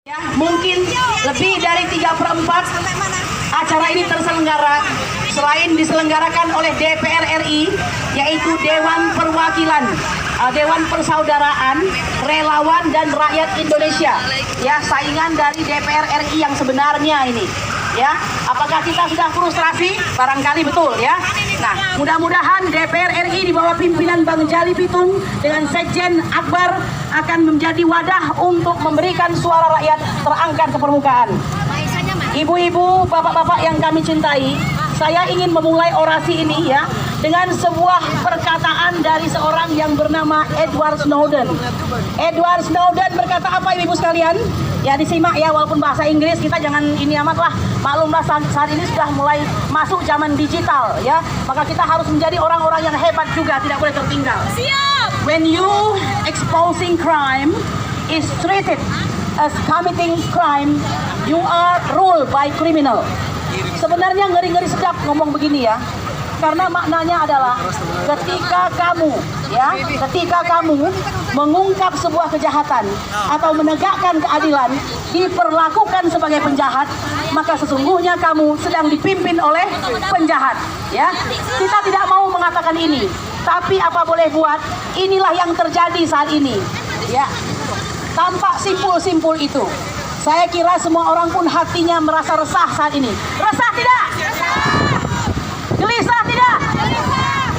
Ya, mungkin lebih dari 3/4 acara ini terselenggara selain diselenggarakan oleh DPR RI, yaitu Dewan Perwakilan, Dewan Persaudaraan, Relawan dan Rakyat Indonesia. Ya, saingan dari DPR RI yang sebenarnya ini. Ya, apakah kita sudah frustrasi? Barangkali betul ya. Nah, mudah-mudahan DPR RI di bawah pimpinan Bang Jali Pitung dengan Sekjen Akbar akan menjadi wadah untuk memberikan suara rakyat terangkat ke permukaan. Ibu-ibu, bapak-bapak yang kami cintai, saya ingin memulai orasi ini ya dengan sebuah perkataan dari seorang yang bernama Edward Snowden. Edward Snowden berkata apa, ibu sekalian? Ya, disimak ya, walaupun bahasa Inggris kita jangan ini amat lah. Maklumlah saat ini sudah mulai masuk zaman digital ya. Maka kita harus menjadi orang-orang yang hebat juga, tidak boleh tertinggal. Siap. When you exposing crime is treated as committing crime, you are ruled by criminal. Sebenarnya ngeri-ngeri sedap ngomong begini ya. Karena maknanya adalah ketika kamu mengungkap sebuah kejahatan atau menegakkan keadilan, diperlakukan sebagai penjahat, maka sesungguhnya kamu sedang dipimpin oleh penjahat. Ya, kita tidak mau mengatakan ini, tapi apa boleh buat, inilah yang terjadi saat ini. Ya, tampak simpul-simpul itu. Saya kira semua orang pun hatinya merasa resah saat ini. Resah tidak? Gelisah tidak?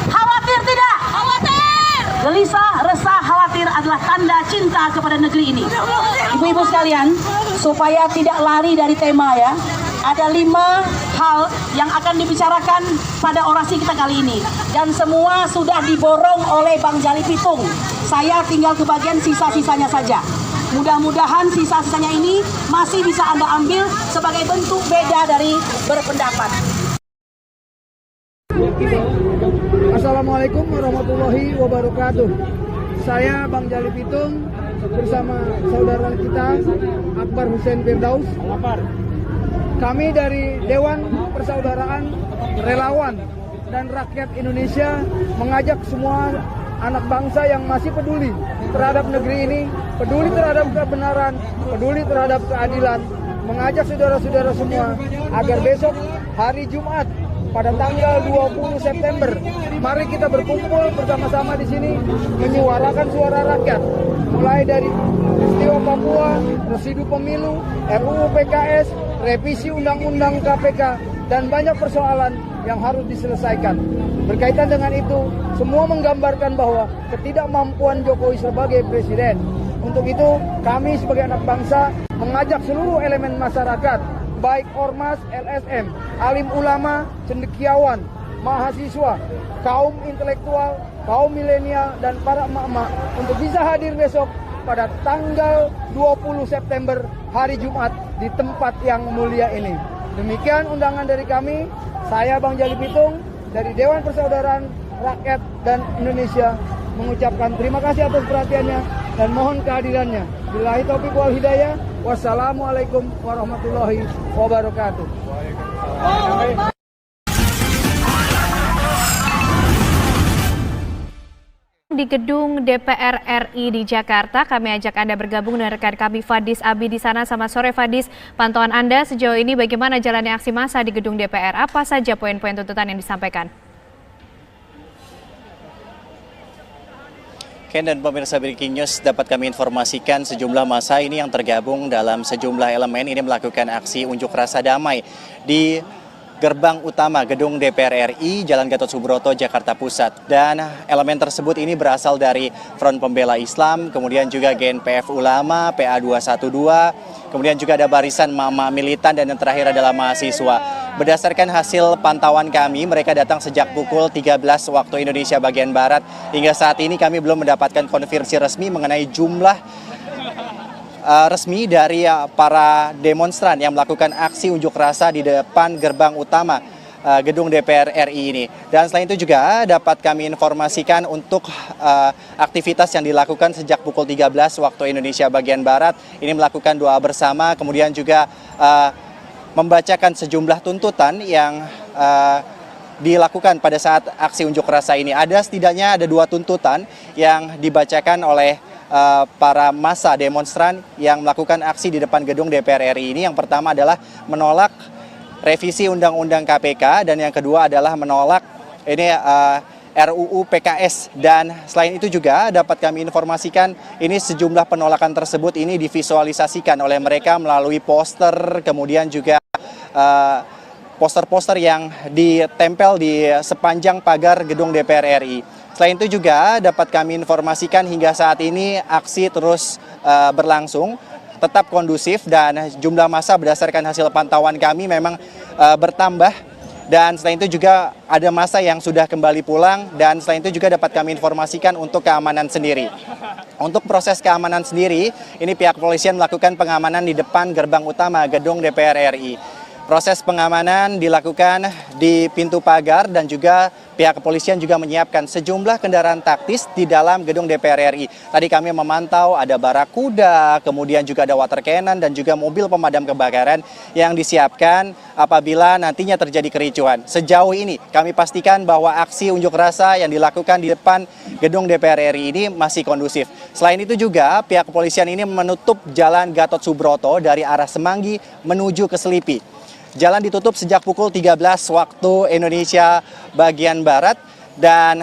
Khawatir tidak? Khawatir. Gelisah, resah, khawatir adalah tanda cinta kepada negeri ini. Ibu-ibu sekalian, supaya tidak lari dari tema ya, ada 5 hal yang akan dibicarakan pada orasi kita kali ini. Dan semua sudah diborong oleh Bang Jali Pitung. Saya tinggal kebagian sisa-sisanya saja. Mudah-mudahan sisa-sisanya ini masih bisa Anda ambil sebagai bentuk beda dari berpendapat. Assalamualaikum warahmatullahi wabarakatuh. Saya Bang Jali Pitung bersama saudara kita Akbar Hussein Firdaus. Kami dari Dewan Persaudaraan, Relawan dan Rakyat Indonesia mengajak semua anak bangsa yang masih peduli terhadap negeri ini, peduli terhadap kebenaran, peduli terhadap keadilan, mengajak saudara-saudara semua agar besok hari Jumat pada tanggal 20 September, mari kita berkumpul bersama-sama di sini menyuarakan suara rakyat, mulai dari peristiwa Papua, residu pemilu, RUU PKS, revisi Undang-Undang KPK, dan banyak persoalan yang harus diselesaikan. Berkaitan dengan itu, semua menggambarkan bahwa ketidakmampuan Jokowi sebagai presiden. Untuk itu, kami sebagai anak bangsa mengajak seluruh elemen masyarakat, baik ormas, LSM, alim ulama, cendekiawan, mahasiswa, kaum intelektual, kaum milenial, dan para emak-emak untuk bisa hadir besok pada tanggal 20 September hari Jumat di tempat yang mulia ini. Demikian undangan dari kami. Saya Bang Jali Pitung dari Dewan Persaudaraan Rakyat dan Indonesia mengucapkan terima kasih atas perhatiannya dan mohon kehadirannya. Billahi taufiq wal hidayah. Wassalamualaikum warahmatullahi wabarakatuh. Di gedung DPR RI di Jakarta, kami ajak Anda bergabung dengan rekan kami Fadis Abi di sana. Selamat sore Fadis, pantauan Anda sejauh ini bagaimana jalannya aksi massa di gedung DPR? Apa saja poin-poin tuntutan yang disampaikan? Ken dan pemirsa Breaking News, dapat kami informasikan sejumlah massa ini yang tergabung dalam sejumlah elemen ini melakukan aksi unjuk rasa damai di gerbang utama gedung DPR RI, Jalan Gatot Subroto, Jakarta Pusat. Dan elemen tersebut ini berasal dari Front Pembela Islam, kemudian juga GNPF Ulama, PA212, kemudian juga ada barisan Mama Militan, dan yang terakhir adalah mahasiswa. Berdasarkan hasil pantauan kami, mereka datang sejak pukul 13 waktu Indonesia bagian Barat. Hingga saat ini kami belum mendapatkan konfirmasi resmi mengenai jumlah resmi dari para demonstran yang melakukan aksi unjuk rasa di depan gerbang utama gedung DPR RI ini. Dan selain itu juga dapat kami informasikan untuk aktivitas yang dilakukan sejak pukul 13 waktu Indonesia bagian Barat, ini melakukan doa bersama, kemudian juga membacakan sejumlah tuntutan yang dilakukan pada saat aksi unjuk rasa ini. Setidaknya ada 2 tuntutan yang dibacakan oleh para massa demonstran yang melakukan aksi di depan gedung DPR RI ini. Yang pertama adalah menolak revisi Undang-Undang KPK dan yang kedua adalah menolak ini RUU PKS. Dan selain itu juga dapat kami informasikan ini sejumlah penolakan tersebut ini divisualisasikan oleh mereka melalui poster, kemudian juga poster-poster yang ditempel di sepanjang pagar gedung DPR RI. Selain itu juga dapat kami informasikan hingga saat ini aksi terus berlangsung, tetap kondusif dan jumlah massa berdasarkan hasil pantauan kami memang bertambah. Dan selain itu juga ada massa yang sudah kembali pulang dan selain itu juga dapat kami informasikan untuk keamanan sendiri. Untuk proses keamanan sendiri, ini pihak kepolisian melakukan pengamanan di depan gerbang utama gedung DPR RI. Proses pengamanan dilakukan di pintu pagar dan juga pihak kepolisian juga menyiapkan sejumlah kendaraan taktis di dalam gedung DPR RI. Tadi kami memantau ada barakuda, kemudian juga ada water cannon dan juga mobil pemadam kebakaran yang disiapkan apabila nantinya terjadi kericuhan. Sejauh ini kami pastikan bahwa aksi unjuk rasa yang dilakukan di depan gedung DPR RI ini masih kondusif. Selain itu juga pihak kepolisian ini menutup jalan Gatot Subroto dari arah Semanggi menuju ke Selipi. Jalan ditutup sejak pukul 13 waktu Indonesia bagian Barat dan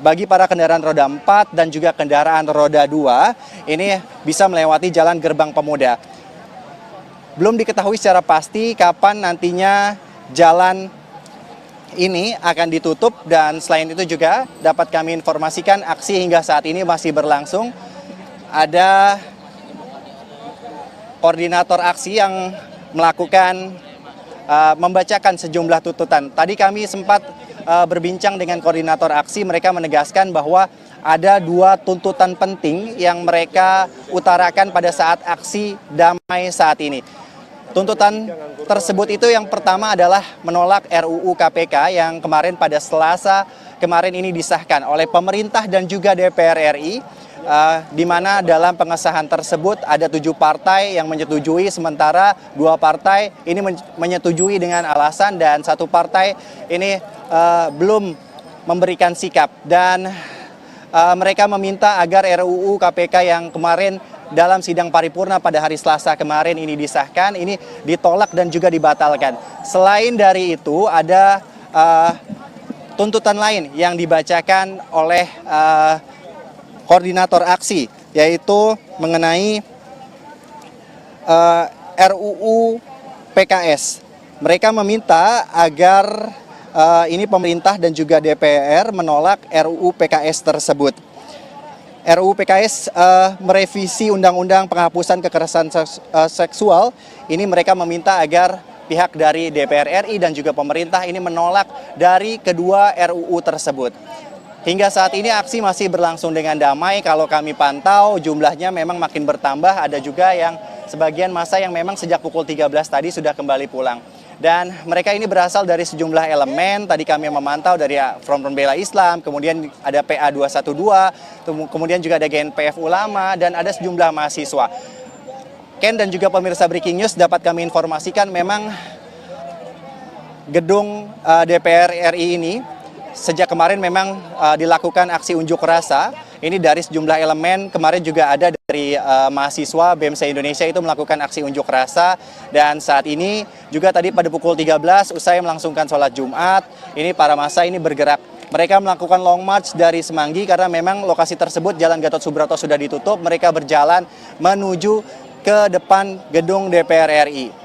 bagi para kendaraan roda 4 dan juga kendaraan roda 2 ini bisa melewati jalan Gerbang Pemuda. Belum diketahui secara pasti kapan nantinya jalan ini akan ditutup dan selain itu juga dapat kami informasikan aksi hingga saat ini masih berlangsung. Ada koordinator aksi yang melakukan membacakan sejumlah tuntutan. Tadi kami sempat berbincang dengan koordinator aksi, mereka menegaskan bahwa ada 2 tuntutan penting yang mereka utarakan pada saat aksi damai saat ini. Tuntutan tersebut itu yang pertama adalah menolak RUU KPK yang kemarin pada Selasa kemarin ini disahkan oleh pemerintah dan juga DPR RI. Di mana dalam pengesahan tersebut ada 7 partai yang menyetujui, sementara 2 partai ini menyetujui dengan alasan dan 1 partai ini belum memberikan sikap. Dan mereka meminta agar RUU KPK yang kemarin dalam sidang paripurna pada hari Selasa kemarin ini disahkan, ini ditolak dan juga dibatalkan. Selain dari itu ada tuntutan lain yang dibacakan oleh koordinator aksi, yaitu mengenai RUU PKS. Mereka meminta agar ini pemerintah dan juga DPR menolak RUU PKS tersebut. RUU PKS merevisi Undang-Undang Penghapusan Kekerasan Seksual. Ini mereka meminta agar pihak dari DPR RI dan juga pemerintah ini menolak dari kedua RUU tersebut. Hingga saat ini aksi masih berlangsung dengan damai. Kalau kami pantau jumlahnya memang makin bertambah. Ada juga yang sebagian massa yang memang sejak pukul 13 tadi sudah kembali pulang. Dan mereka ini berasal dari sejumlah elemen. Tadi kami memantau dari Front Pembela Islam, kemudian ada PA 212, kemudian juga ada GNPF Ulama, dan ada sejumlah mahasiswa. Ken dan juga pemirsa Breaking News dapat kami informasikan memang gedung DPR RI ini sejak kemarin memang dilakukan aksi unjuk rasa. Ini dari sejumlah elemen. Kemarin juga ada dari mahasiswa BEM se-Indonesia itu melakukan aksi unjuk rasa. Dan saat ini juga tadi pada pukul 13 usai melangsungkan sholat Jumat, ini para massa ini bergerak. Mereka melakukan long march dari Semanggi karena memang lokasi tersebut Jalan Gatot Subroto sudah ditutup. Mereka berjalan menuju ke depan gedung DPR RI.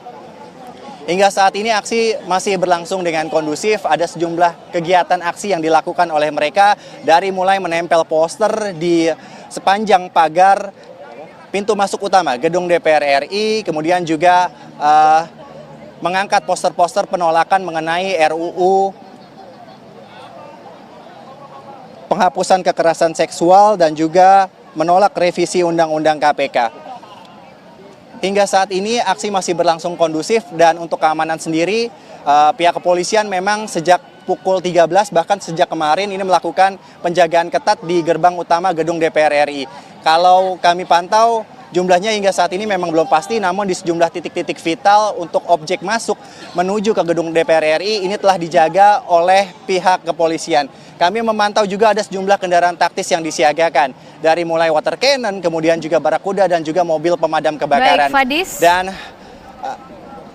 Hingga saat ini aksi masih berlangsung dengan kondusif. Ada sejumlah kegiatan aksi yang dilakukan oleh mereka dari mulai menempel poster di sepanjang pagar pintu masuk utama gedung DPR RI, kemudian juga mengangkat poster-poster penolakan mengenai RUU Penghapusan Kekerasan Seksual dan juga menolak revisi Undang-Undang KPK. Hingga saat ini aksi masih berlangsung kondusif dan untuk keamanan sendiri pihak kepolisian memang sejak pukul 13 bahkan sejak kemarin ini melakukan penjagaan ketat di gerbang utama gedung DPR RI. Kalau kami pantau jumlahnya hingga saat ini memang belum pasti, namun di sejumlah titik-titik vital untuk objek masuk menuju ke gedung DPR RI ini telah dijaga oleh pihak kepolisian. Kami memantau juga ada sejumlah kendaraan taktis yang disiagakan. dari mulai water cannon, kemudian juga barakuda dan juga mobil pemadam kebakaran. Baik, Fadis. Dan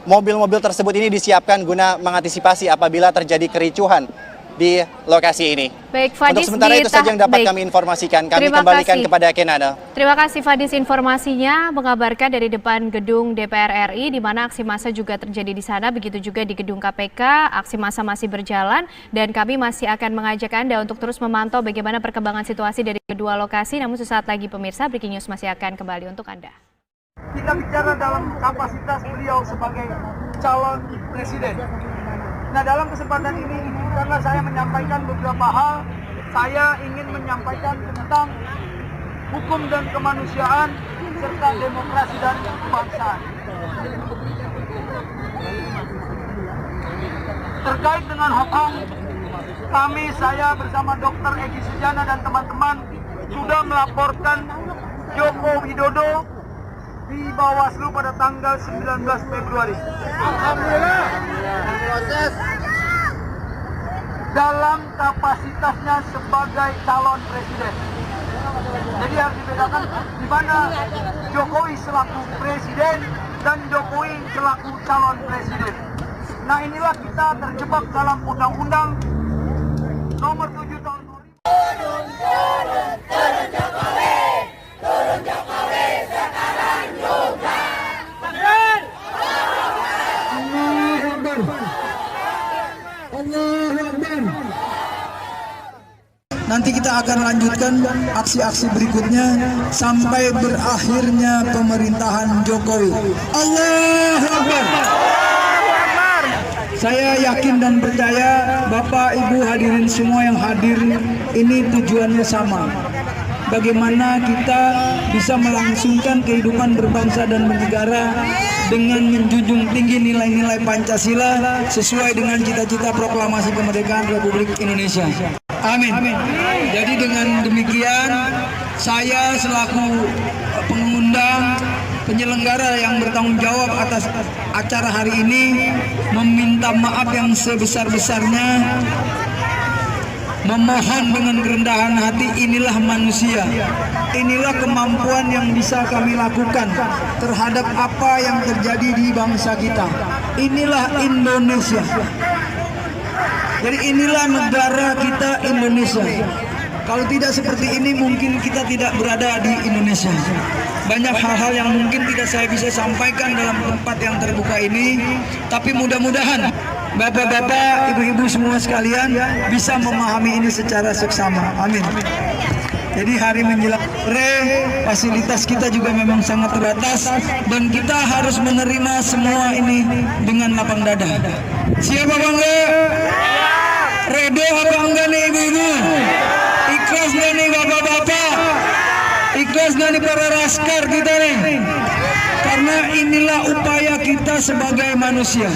mobil-mobil tersebut ini disiapkan guna mengantisipasi apabila terjadi kericuhan di lokasi ini. Baik, Fadis, untuk sementara itu saja yang dapat baik. kami informasikan. Kami Terima kembalikan kasih. kepada Kenana. Terima kasih Fadis informasinya mengabarkan dari depan gedung DPR RI di mana aksi massa juga terjadi di sana, begitu juga di gedung KPK, aksi massa masih berjalan dan kami masih akan mengajak Anda untuk terus memantau bagaimana perkembangan situasi dari kedua lokasi. Namun sesaat lagi pemirsa, Breaking News masih akan kembali untuk Anda. Kita bicara dalam kapasitas beliau sebagai calon presiden. Nah, dalam kesempatan ini, karena saya menyampaikan beberapa hal, saya ingin menyampaikan tentang hukum dan kemanusiaan serta demokrasi dan kebangsaan. Terkait dengan hak-hak, saya bersama Dr. Egy Sujana dan teman-teman sudah melaporkan Joko Widodo di Bawaslu pada tanggal 19 Februari. Alhamdulillah. Proses dalam kapasitasnya sebagai calon presiden. Jadi harus dibedakan di mana Jokowi selaku presiden dan Jokowi selaku calon presiden. Nah, inilah kita terjebak dalam Undang-Undang Nomor 7 Tahun 2000. Turun Jokowi sekarang juga. Nanti kita akan lanjutkan aksi-aksi berikutnya sampai berakhirnya pemerintahan Jokowi. Allahu Akbar. Saya yakin dan percaya Bapak, Ibu, hadirin semua yang hadir ini tujuannya sama. Bagaimana kita bisa melangsungkan kehidupan berbangsa dan bernegara dengan menjunjung tinggi nilai-nilai Pancasila sesuai dengan cita-cita proklamasi kemerdekaan Republik Indonesia. Amin. Jadi dengan demikian, saya selaku pengundang, penyelenggara yang bertanggung jawab atas acara hari ini meminta maaf yang sebesar-besarnya, memohon dengan kerendahan hati. Inilah manusia, inilah kemampuan yang bisa kami lakukan terhadap apa yang terjadi di bangsa kita. Inilah Indonesia. Jadi inilah negara kita, Indonesia. Kalau tidak seperti ini mungkin kita tidak berada di Indonesia. Banyak hal-hal yang mungkin tidak saya bisa sampaikan dalam tempat yang terbuka ini, tapi mudah-mudahan Bapak-bapak, ibu-ibu semua sekalian bisa memahami ini secara seksama. Amin. Jadi hari menjelang fasilitas kita juga memang sangat terbatas dan kita harus menerima semua ini dengan lapang dada. Siap apa enggak? Redo apa enggak nih ibu-ibu? Ikhlas nggak nih bapak-bapak? Ikhlas nggak nih para raskar kita nih? Karena inilah upaya kita sebagai manusia.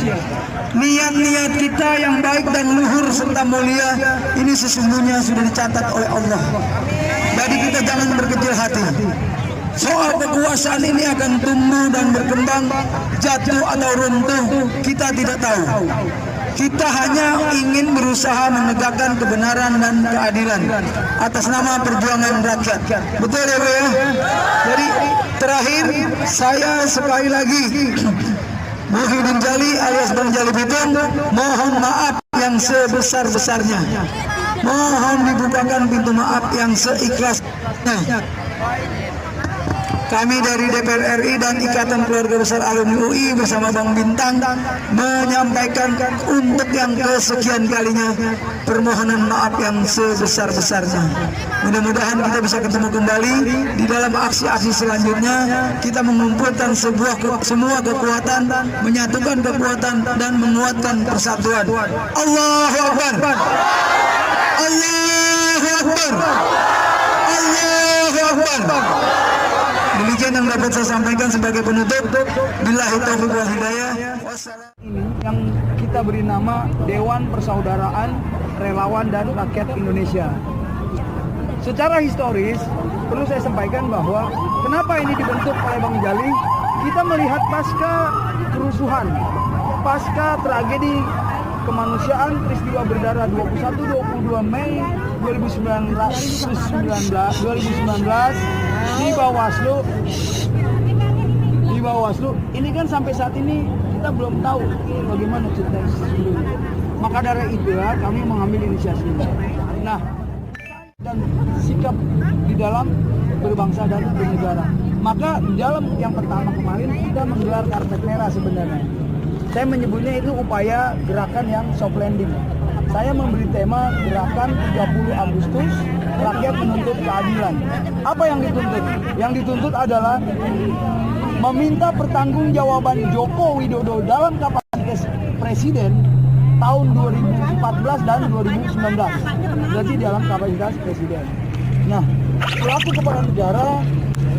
Niat-niat kita yang baik dan luhur serta mulia ini sesungguhnya sudah dicatat oleh Allah. Jadi kita jangan berkecil hati. Soal kekuasaan ini akan tumbuh dan berkembang, jatuh atau runtuh, kita tidak tahu. Kita hanya ingin berusaha menegakkan kebenaran dan keadilan atas nama perjuangan rakyat. Betul ya Bu ya? Jadi terakhir saya sekali lagi Muhyiddin Jali alias Bang Jali Bitung mohon maaf yang sebesar-besarnya. Mohon dibukakan pintu maaf yang seikhlasnya. Kami dari DPR RI dan Ikatan Keluarga Besar Alumni UI bersama Bang Bintang menyampaikan untuk yang kesekian kalinya permohonan maaf yang sebesar-besarnya. Mudah-mudahan kita bisa ketemu kembali di dalam aksi-aksi selanjutnya. Kita mengumpulkan semua kekuatan, menyatukan kekuatan dan menguatkan persatuan. Allahu Akbar. Allahu Akbar. Allahu Akbar. Demikian yang dapat saya sampaikan sebagai penutup. Billahi taufiq wal hidayah. Ini yang kita beri nama Dewan Persaudaraan Relawan dan Rakyat Indonesia. Secara historis perlu saya sampaikan bahwa kenapa ini dibentuk oleh Bang Jali, kita melihat pasca kerusuhan, pasca tragedi kemanusiaan peristiwa berdarah 21-22 Mei 2019 di Bawaslu. Ini kan sampai saat ini kita belum tahu bagaimana cerita sesungguhnya. Maka dari itu ya kami mengambil inisiasi ini. Nah, dan sikap di dalam berbangsa dan bernegara. Maka di dalam yang pertama kemarin kita menggelar karpet merah sebenarnya. Saya menyebutnya itu upaya gerakan yang soft landing. Saya memberi tema gerakan 30 Agustus, rakyat menuntut keadilan. Apa yang dituntut? Yang dituntut adalah meminta pertanggungjawaban Joko Widodo dalam kapasitas presiden tahun 2014 dan 2019. Berarti dalam kapasitas presiden. Nah, selaku kepala negara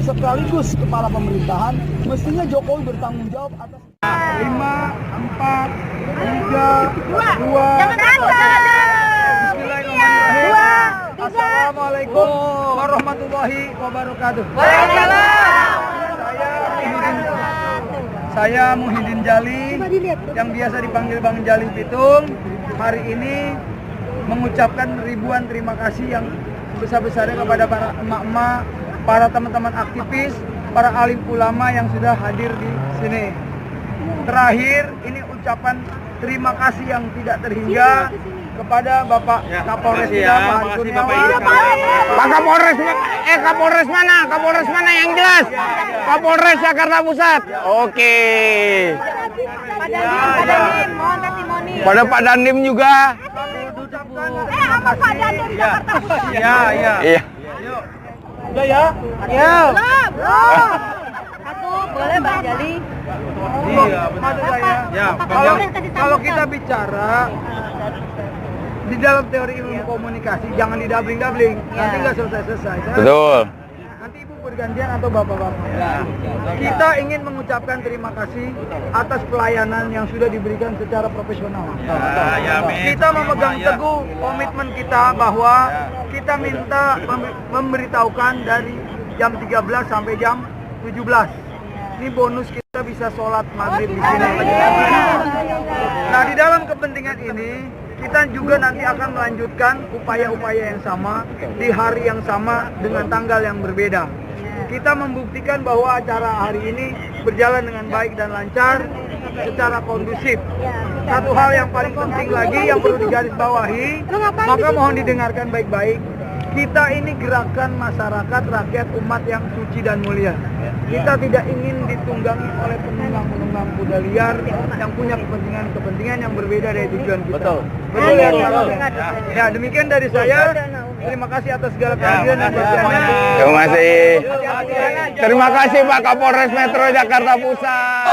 sekaligus kepala pemerintahan, mestinya Jokowi bertanggung jawab atas 5, 4, 3, 2, 1. Bismillahirrahmanirrahim. Assalamualaikum warahmatullahi wabarakatuh. Saya Muhyiddin Jali, yang biasa dipanggil Bang Jali Pitung. Hari ini mengucapkan ribuan terima kasih yang sebesar-besarnya kepada para emak-emak, para teman-teman aktivis, para alim ulama yang sudah hadir di sini. Terakhir, ini ucapan terima kasih yang tidak terhingga kepada Bapak Kapolres kita, Pak Kurniawan. Pak Kapolres, Kapolres mana? Kapolres mana yang jelas? Kapolres Jakarta Pusat. Oke. Pada Pak Dandim juga. Sama Pak Dandim Jakarta Pusat. Iya. Udah ya? Belum. Satu, boleh Bang Jali. Iya, betul ya. Kalau kita bicara di dalam teori ilmu komunikasi, jangan didabling-dabling. Nanti nggak selesai-selesai. Betul. Nanti ibu bergantian atau bapak-bapak. Kita ingin mengucapkan terima kasih atas pelayanan yang sudah diberikan secara profesional. Kita memegang teguh komitmen kita bahwa kita minta memberitahukan dari jam 13 sampai jam 17. Ini bonus kita bisa sholat maghrib di sini. Nah, di dalam kepentingan ini kita juga nanti akan melanjutkan upaya-upaya yang sama di hari yang sama dengan tanggal yang berbeda. Kita membuktikan bahwa acara hari ini berjalan dengan baik dan lancar, secara kondusif. Satu hal yang paling penting lagi yang perlu digarisbawahi, maka mohon didengarkan baik-baik. Kita ini gerakan masyarakat, rakyat, umat yang suci dan mulia. Kita tidak ingin ditunggangi oleh penunggang-penunggang kuda liar yang punya kepentingan yang berbeda dari tujuan kita. Betul ya? Ya, demikian dari saya. Terima kasih atas segala kehadiran dan perhatiannya. Terima kasih. Terima kasih Pak Kapolres Metro Jakarta Pusat.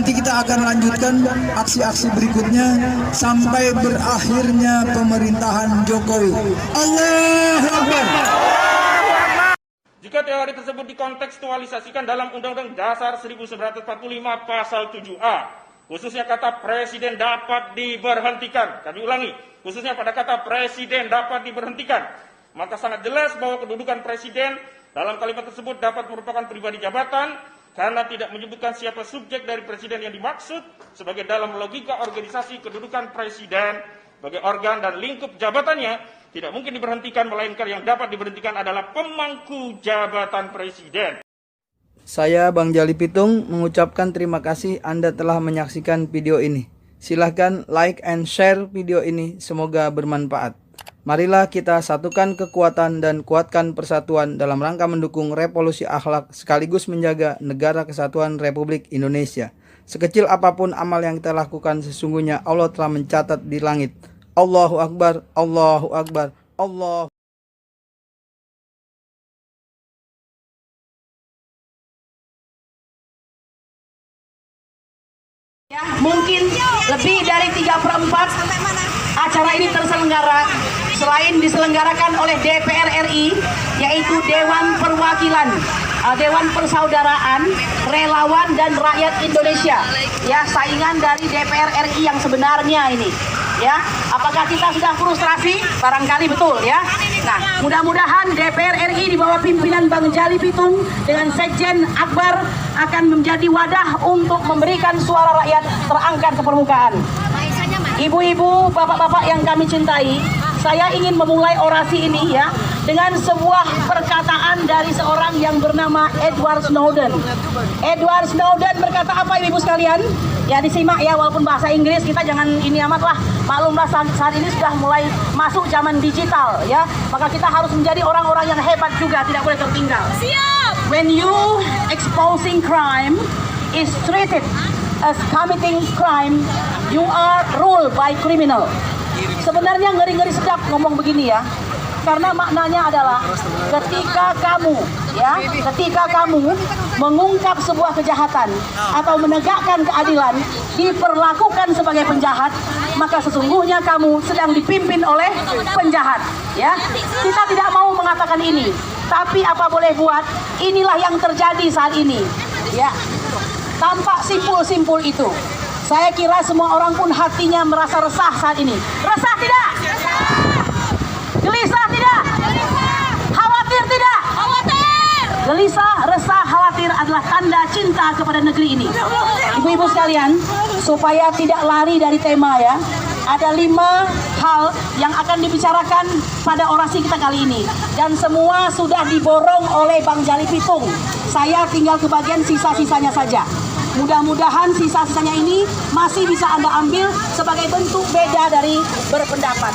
nanti kita akan lanjutkan aksi-aksi berikutnya sampai berakhirnya pemerintahan Jokowi. Allahu Akbar. Jika teori tersebut dikontekstualisasikan dalam Undang-Undang Dasar 1945 Pasal 7A, khususnya kata presiden dapat diberhentikan. Kami ulangi, khususnya pada kata presiden dapat diberhentikan. Maka sangat jelas bahwa kedudukan presiden dalam kalimat tersebut dapat merupakan pribadi jabatan karena tidak menyebutkan siapa subjek dari presiden yang dimaksud sebagai dalam logika organisasi kedudukan presiden sebagai organ dan lingkup jabatannya tidak mungkin diberhentikan, melainkan yang dapat diberhentikan adalah pemangku jabatan presiden. Saya Bang Jali Pitung mengucapkan terima kasih Anda telah menyaksikan video ini. Silahkan like and share video ini, semoga bermanfaat. Marilah kita satukan kekuatan dan kuatkan persatuan dalam rangka mendukung revolusi akhlak sekaligus menjaga negara kesatuan Republik Indonesia. Sekecil apapun amal yang kita lakukan, sesungguhnya Allah telah mencatat di langit. Allahu Akbar, Allahu Akbar, Allah. Ya, mungkin lebih dari 3/4 acara ini terselenggara selain diselenggarakan oleh DPR RI, yaitu Dewan Perwakilan, Dewan Persaudaraan, Relawan dan Rakyat Indonesia. Ya, saingan dari DPR RI yang sebenarnya ini. Ya, apakah kita sudah frustrasi? Barangkali betul ya. Nah, mudah-mudahan DPR RI di bawah pimpinan Bang Jali Pitung dengan Sekjen Akbar akan menjadi wadah untuk memberikan suara rakyat terangkat ke permukaan. Ibu-ibu, bapak-bapak yang kami cintai, saya ingin memulai orasi ini ya dengan sebuah perkataan dari seorang yang bernama Edward Snowden. Edward Snowden berkata apa, ibu sekalian? Ya disimak ya, walaupun bahasa Inggris kita jangan ini amat lah. Maklumlah saat ini sudah mulai masuk zaman digital ya. Maka kita harus menjadi orang-orang yang hebat juga, tidak boleh tertinggal. Siap. When you exposing crime is treated as committing crime, you are ruled by criminal. Sebenarnya ngeri-ngeri sedap ngomong begini ya. Karena maknanya adalah ketika kamu mengungkap sebuah kejahatan atau menegakkan keadilan diperlakukan sebagai penjahat, maka sesungguhnya kamu sedang dipimpin oleh penjahat. Ya, kita tidak mau mengatakan ini, tapi apa boleh buat, inilah yang terjadi saat ini. Ya, tampak simpul-simpul itu. Saya kira semua orang pun hatinya merasa resah saat ini. Resah tidak? Gelisah tidak? Khawatir tidak? Khawatir. Gelisah, resah, khawatir adalah tanda cinta kepada negeri ini. Ibu-ibu sekalian, supaya tidak lari dari tema ya, ada 5 hal yang akan dibicarakan pada orasi kita kali ini. Dan semua sudah diborong oleh Bang Jali Pitung. Saya tinggal kebagian sisa-sisanya saja. Mudah-mudahan sisa-sisanya ini masih bisa Anda ambil sebagai bentuk beda dari berpendapat.